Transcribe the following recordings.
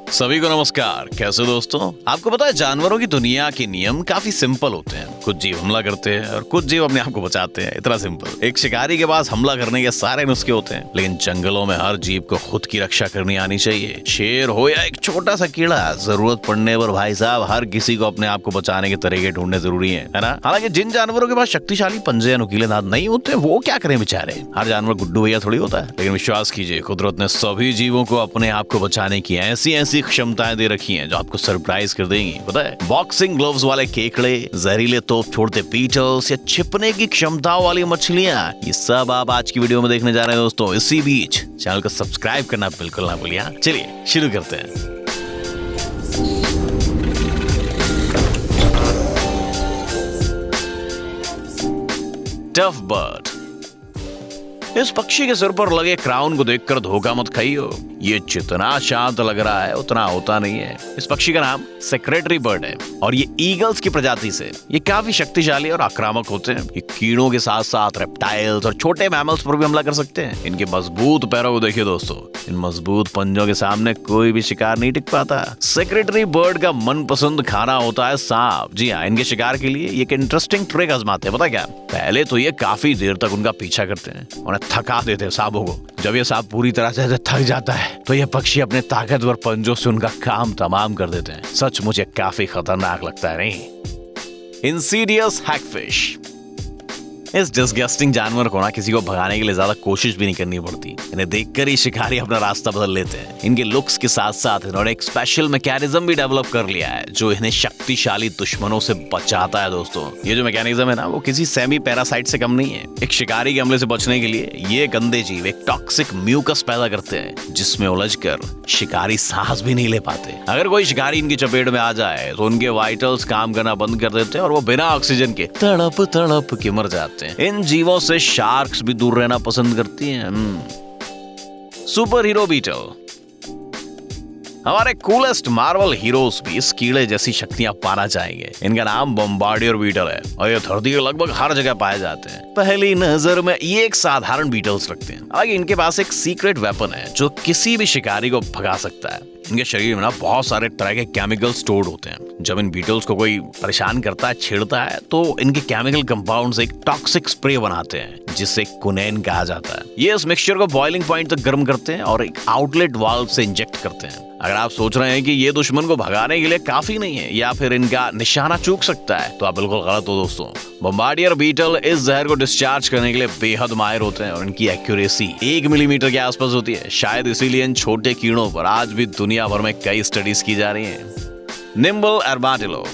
सभी को नमस्कार। कैसे दोस्तों? आपको पता है जानवरों की दुनिया के नियम काफी सिंपल होते हैं। कुछ जीव हमला करते हैं और कुछ जीव अपने आप को बचाते हैं। इतना सिंपल। एक शिकारी के पास हमला करने के सारे नुस्खे होते हैं, लेकिन जंगलों में हर जीव को खुद की रक्षा करनी आनी चाहिए। शेर हो या एक छोटा सा कीड़ा, जरूरत पड़ने पर भाई साहब हर किसी को अपने आप को बचाने के तरीके ढूंढने जरूरी है ना। हालांकि जिन जानवरों के पास शक्तिशाली पंजे या नुकीले दांत नहीं होते वो क्या करें बेचारे। हर जानवर गुड्डू भैया थोड़ी होता है, लेकिन विश्वास कीजिए कुदरत ने सभी जीवों को अपने आप को बचाने की ऐसी क्षमताएं दे रखी हैं जो आपको सरप्राइज कर देंगी। पता है, बॉक्सिंग ग्लोव्स वाले केकड़े, जहरीले तोप छोड़ते बीटल्स या छिपने की क्षमताओं वाली मछलियां, ये सब आप आज की वीडियो में देखने जा रहे हैं दोस्तों। इसी बीच चैनल को सब्सक्राइब करना बिल्कुल ना भूलिए। चलिए शुरू करते हैं। Tough bird. इस पक्षी के सिर पर लगे क्राउन को देखकर धोखा मत खाइयो। ये जितना शांत लग रहा है उतना होता नहीं है। इस पक्षी का नाम सेक्रेटरी बर्ड है और ये ईगल्स की प्रजाति से। ये काफी शक्तिशाली और आक्रामक होते हैं। ये कीड़ों के साथ साथ रेप्टाइल्स और छोटे मैमल्स पर भी हमला कर सकते हैं। इनके मजबूत पैरों को देखिए दोस्तों। इन मजबूत पंजों के सामने कोई भी शिकार नहीं टिक पाता। सेक्रेटरी बर्ड का मनपसंद खाना होता है सांप। जी हाँ, इनके शिकार के लिए एक इंटरेस्टिंग ट्रिक आजमाते हैं। पता क्या? पहले तो ये काफी देर तक उनका पीछा करते हैं, उन्हें थका देते हैं सांपों को। जब ये सांप पूरी तरह से थक जाता है तो ये पक्षी अपने ताकतवर पंजों से उनका काम तमाम कर देते हैं। सच मुझे काफी खतरनाक लगता है नहीं? Insidious hagfish. इस डिस्गस्टिंग जानवर को ना किसी को भगाने के लिए ज्यादा कोशिश भी नहीं करनी पड़ती। इन्हें देखकर ही शिकारी अपना रास्ता बदल लेते हैं। इनके लुक्स के साथ साथ इन्होंने एक स्पेशल मैकेनिज्म भी डेवलप कर लिया है जो इन्हें शक्तिशाली दुश्मनों से बचाता है दोस्तों। ये जो मैकेनिज्म है ना, वो किसी सेमी पैरासाइट से कम नहीं है। एक शिकारी के हमले से बचने के लिए ये गंदे जीव एक टॉक्सिक म्यूकस पैदा करते हैं जिसमें उलझकर शिकारी सांस भी नहीं ले पाते। अगर कोई शिकारी इनकी चपेट में आ जाए तो उनके वाइटल्स काम करना बंद कर देते हैं और वो बिना ऑक्सीजन के तड़प तड़प के मर जाते हैं। इन जीवों से शार्क्स भी दूर रहना पसंद करती हैं। Super hero beetle. हमारे कूलेस्ट मार्वल हीरोज भी इस कीड़े जैसी शक्तियां पाना चाहेंगे। इनका नाम बॉम्बार्डियर बीटल है और ये धरती के लगभग हर जगह पाए जाते हैं। पहली नजर में ये एक साधारण बीटल्स लगते हैं, हालांकि इनके पास एक सीक्रेट वेपन है जो किसी भी शिकारी को भगा सकता है। इनके शरीर में ना बहुत सारे तरह के केमिकल स्टोर्ड होते हैं। जब इन बीटल्स को कोई परेशान करता है, छेड़ता है, तो इनके केमिकल कंपाउंड से एक टॉक्सिक स्प्रे बनाते हैं जिसे कुनैन कहा जाता है। ये इस मिक्सचर को बॉइलिंग पॉइंट तक गर्म करते हैं और एक आउटलेट वाल्व से इंजेक्ट करते हैं। अगर आप सोच रहे हैं कि ये दुश्मन को भगाने के लिए काफी नहीं है या फिर इनका निशाना चूक सकता है, तो आप बिल्कुल गलत हो दोस्तों। बॉम्बार्डियर बीटल इस जहर को डिस्चार्ज करने के लिए बेहद माहिर होते हैं और इनकी एक्यूरेसी 1 मिलीमीटर के आसपास होती है। शायद इसीलिए इन छोटे कीड़ों पर आज भी दुनिया भर में कई स्टडीज की जा रही हैं। Nimble armadillo.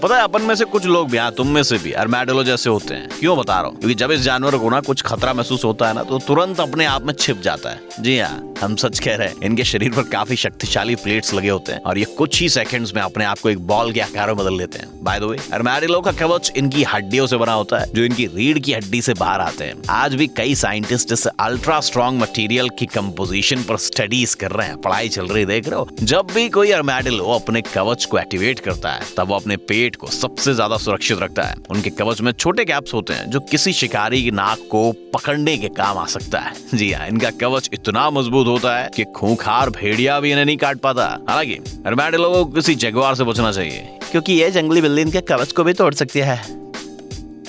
पता है, अपन में से कुछ लोग भी, तुम में से भी आर्माडिलो जैसे होते हैं। क्यों बता रहा हूँ? क्योंकि जब इस जानवर को ना कुछ खतरा महसूस होता है ना, तो तुरंत अपने आप में छिप जाता है। जी हाँ, हम सच कह रहे हैं। इनके शरीर पर काफी शक्तिशाली प्लेट्स लगे होते हैं और ये कुछ ही सेकंड्स में अपने आप को एक बॉल के आकार में बदल लेते हैं। बाय द वे, आर्माडिलो का कवच इनकी हड्डियों से बना होता है जो इनकी रीढ़ की हड्डी से बाहर आते हैं। आज भी कई साइंटिस्ट इस अल्ट्रा स्ट्रॉन्ग मटेरियल की कंपोजिशन पर स्टडीज कर रहे हैं। पढ़ाई चल रही, देख रहे हो। जब भी कोई आर्माडिलो अपने कवच को एक्टिवेट करता है तब वो अपने पेट को सबसे ज्यादा सुरक्षित रखता है। उनके कवच में छोटे गैप्स होते हैं जो किसी शिकारी की नाक को पकड़ने के काम आ सकता है। जी हाँ, इनका कवच इतना मजबूत होता है कि खूंखार भेड़िया भी इन्हें नहीं काट पाता। हालांकि आर्माडिलो को किसी जगुआर से बचना चाहिए क्योंकि ये जंगली बिल्ली इनके कवच को भी तोड़ सकती है।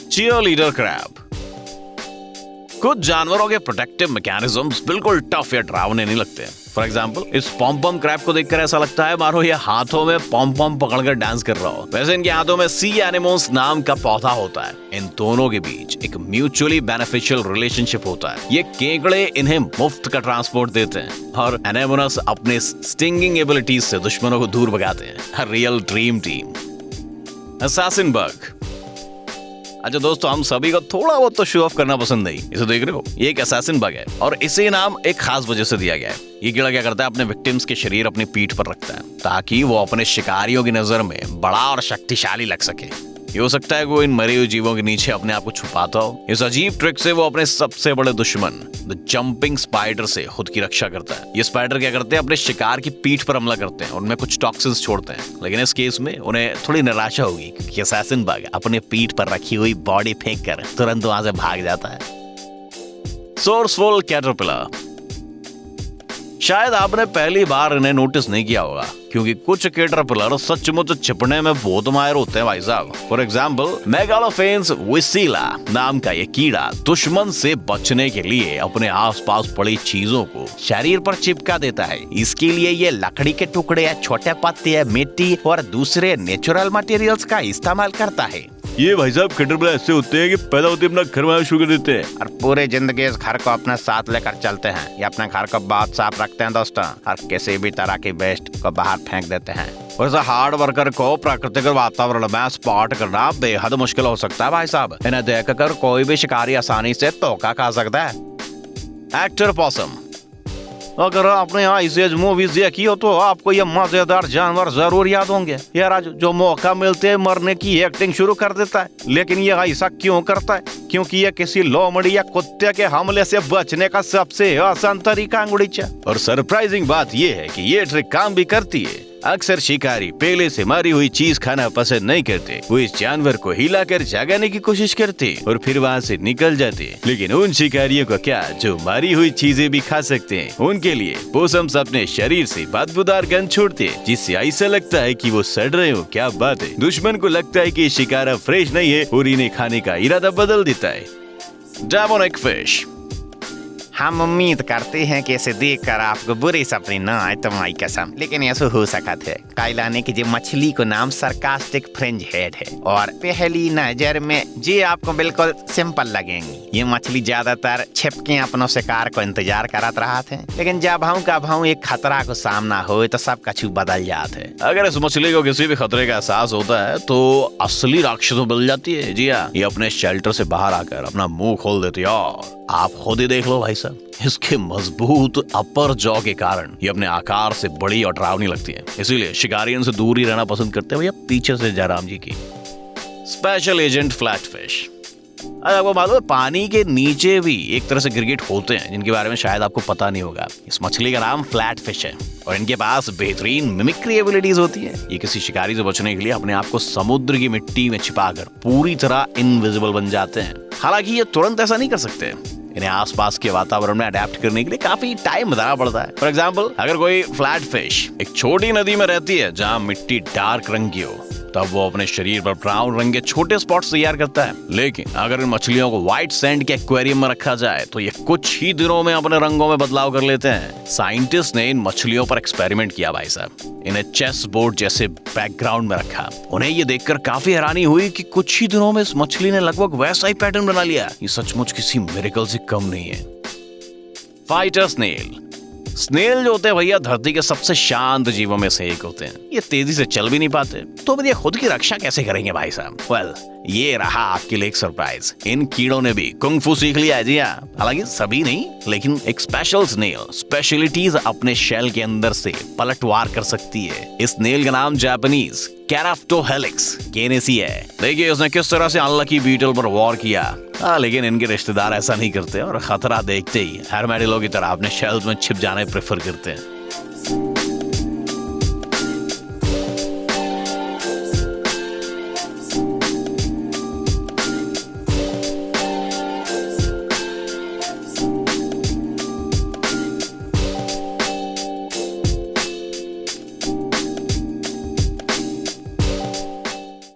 Cheerleader crab. कुछ जानवरों के प्रोटेक्टिव मैकेनिज्म्स बिल्कुल टफ या डरावने नहीं लगते। फॉर एग्जाम्पल, इस पॉम क्रैब को देखकर ऐसा लगता है मानो ये हाथों में पॉम पकड़कर डांस कर रहा हो। वैसे इनके हाथों में सी एनेमोन्स नाम का पौधा होता है। इन दोनों के बीच एक म्यूचुअली बेनिफिशियल रिलेशनशिप होता है। ये केकड़े इन्हें मुफ्त का ट्रांसपोर्ट देते हैं और एनेमोनस अपने स्टिंगिंग एबिलिटीज से दुश्मनों को दूर भगाते हैं। Real dream team. Assassin bug. अच्छा दोस्तों, हम सभी को थोड़ा बहुत तो शो ऑफ करना पसंद नहीं। इसे देख रहे हो, ये एक असैसिन बग है और इसे नाम एक खास वजह से दिया गया है। ये कीड़ा क्या करता है? अपने विक्टिम्स के शरीर अपनी पीठ पर रखता है ताकि वो अपने शिकारियों की नजर में बड़ा और शक्तिशाली लग सके। ये हो सकता है कि वो इन मरे हुए जीवों के नीचे अपने आप को छुपाता हो। इस अजीब ट्रिक से वो अपने सबसे बड़े दुश्मन द जंपिंग स्पाइडर से खुद की रक्षा करता है। ये स्पाइडर क्या करते हैं? अपने शिकार की पीठ पर हमला करते हैं, उनमें कुछ टॉक्सिन्स छोड़ते हैं। लेकिन इस केस में उन्हें थोड़ी निराशा होगी क्योंकि असैसिन बग अपने पीठ पर रखी हुई बॉडी फेंक कर तुरंत वहां से भाग जाता है। Sourceful caterpillar. शायद आपने पहली बार इन्हें नोटिस नहीं किया होगा, क्योंकि कुछ कैटरपिलर सचमुच छिपने में बहुत माहिर होते हैं भाई साहब। फॉर एग्जाम्पल, मेगालोफेन्स विसिला नाम का ये कीड़ा दुश्मन से बचने के लिए अपने आसपास पड़ी चीजों को शरीर पर चिपका देता है। इसके लिए ये लकड़ी के टुकड़े, छोटे पत्ते, मिट्टी और दूसरे नेचुरल मटेरियल्स का इस्तेमाल करता है। ये भाई साहब कैटरपिलर ऐसे होते हैं कि पैदा होते अपना घर बनाना शुरू कर देते हैं और पूरे जिंदगी इस घर को अपने साथ लेकर चलते हैं। ये अपने घर को बहुत साफ रखते हैं दोस्तों, और किसी भी तरह की वेस्ट को बाहर फेंक देते हैं। वैसे हार्ड वर्कर को प्राकृतिक वातावरण में स्पॉट करना बेहद मुश्किल हो सकता है भाई साहब। इन्हें देखकर कोई भी शिकारी आसानी से धोखा खा सकता है। Actor POSSUM. अगर आपने यहाँ इसे मूवीज देखी हो तो आपको ये मजेदार जानवर जरूर याद होंगे। ये राजू जो मौका मिलते है मरने की एक्टिंग शुरू कर देता है, लेकिन ये ऐसा क्यों करता है? क्योंकि ये किसी लोमड़ी या कुत्ते के हमले से बचने का सबसे आसान तरीका अंगुड़ी। और सरप्राइजिंग बात ये है कि ये ट्रिक काम भी करती है। अक्सर शिकारी पहले से मारी हुई चीज खाना पसंद नहीं करते, वो इस जानवर को हिलाकर जगाने की कोशिश करते और फिर वहाँ से निकल जाते। लेकिन उन शिकारियों को क्या जो मारी हुई चीजें भी खा सकते हैं, उनके लिए पोसम्स अपने शरीर से बदबूदार गंध छोड़ते, जिससे ऐसा लगता है कि वो सड़ रहे हो। क्या बात है। दुश्मन को लगता है कि शिकार फ्रेश नहीं है और इन्हें खाने का इरादा बदल देता है। Demonic fish. हम उम्मीद करते हैं कि इसे देखकर आपको बुरी सपने न आए तुम्हारी कसम, लेकिन ऐसा हो सकता है। काइलाने की जो मछली को नाम सरकास्टिक फ्रिंज हेड है और पहली नजर में जी आपको बिल्कुल सिंपल लगेंगी। ये मछली ज्यादातर छिपके अपनों शिकार को इंतजार करत रहा थे, लेकिन जब हम एक खतरा को सामना हो तो सब कछु बदल जाते है। अगर इस मछली को किसी भी खतरे का एहसास होता है तो असली राक्षसों मिल जाती है। जी हाँ, ये अपने शेल्टर से बाहर आकर अपना मुंह खोल देती है और आप खुद ही देख लो भाई साहब, इसके मजबूत अपर जॉ के कारण ये अपने आकार से बड़ी और डरावनी लगती है। इसीलिए शिकारियों से दूर ही रहना पसंद करते हैं भैया। पीछे से जयराम जी की। Special agent flatfish. आपको मालूम है पानी के नीचे भी एक तरह से गिरगिट होते हैं जिनके बारे में शायद आपको पता नहीं होगा। इस मछली का नाम फ्लैटफिश है और इनके पास बेहतरीन मिमिक्री एबिलिटीज होती है। ये किसी शिकारी से बचने के लिए अपने आप को समुद्र की मिट्टी में छिपाकर पूरी तरह इनविजिबल बन जाते हैं। हालांकि ये तुरंत ऐसा नहीं कर सकते, इन्हें आसपास के वातावरण में अडेप्ट करने के लिए काफी टाइम बताना पड़ता है। फॉर एग्जाम्पल, अगर कोई फ्लैट फिश एक छोटी नदी में रहती है जहाँ मिट्टी डार्क रंग की हो, तब वो अपने शरीर पर ब्राउन रंग के छोटे स्पॉट्स तैयार करता है। लेकिन अगर इन मछलियों को व्हाइट सैंड के एक्वेरियम में रखा जाए तो ये कुछ ही दिनों में अपने रंगों में बदलाव कर लेते हैं। साइंटिस्ट ने इन मछलियों पर एक्सपेरिमेंट किया भाई साहब। इन्हें चेस बोर्ड जैसे बैकग्राउंड में रखा। उन्हें ये देखकर काफी हैरानी हुई कि कुछ ही दिनों में इस मछली ने लगभग वैसा ही पैटर्न बना लिया। ये सचमुच किसी मिरेकल से कम नहीं है। Fighter snail. स्नेल जो होते हैं भैया धरती के सबसे शांत जीवों में से एक होते हैं। ये तेजी से चल भी नहीं पाते, तो फिर ये खुद की रक्षा कैसे करेंगे भाई साहब? वेल, ये रहा आपके लिए एक सरप्राइज। इन कीड़ों ने भी कुंग फू सीख लिया है। जी हाँ, हालांकि सभी नहीं, लेकिन एक स्पेशल स्नेल स्पेशलिटीज अपने शेल के अंदर से पलटवार कर सकती है। इस स्नेल का नाम जापानीज कैराफ्टोहेलिक्स केनेसी है। देखिए उसने किस तरह से अनलकी बीटल पर वॉर किया। लेकिन इनके रिश्तेदार ऐसा नहीं करते और खतरा देखते ही हरमैडिलो की तरह अपने शेल्स में छिप जाने प्रेफर करते हैं।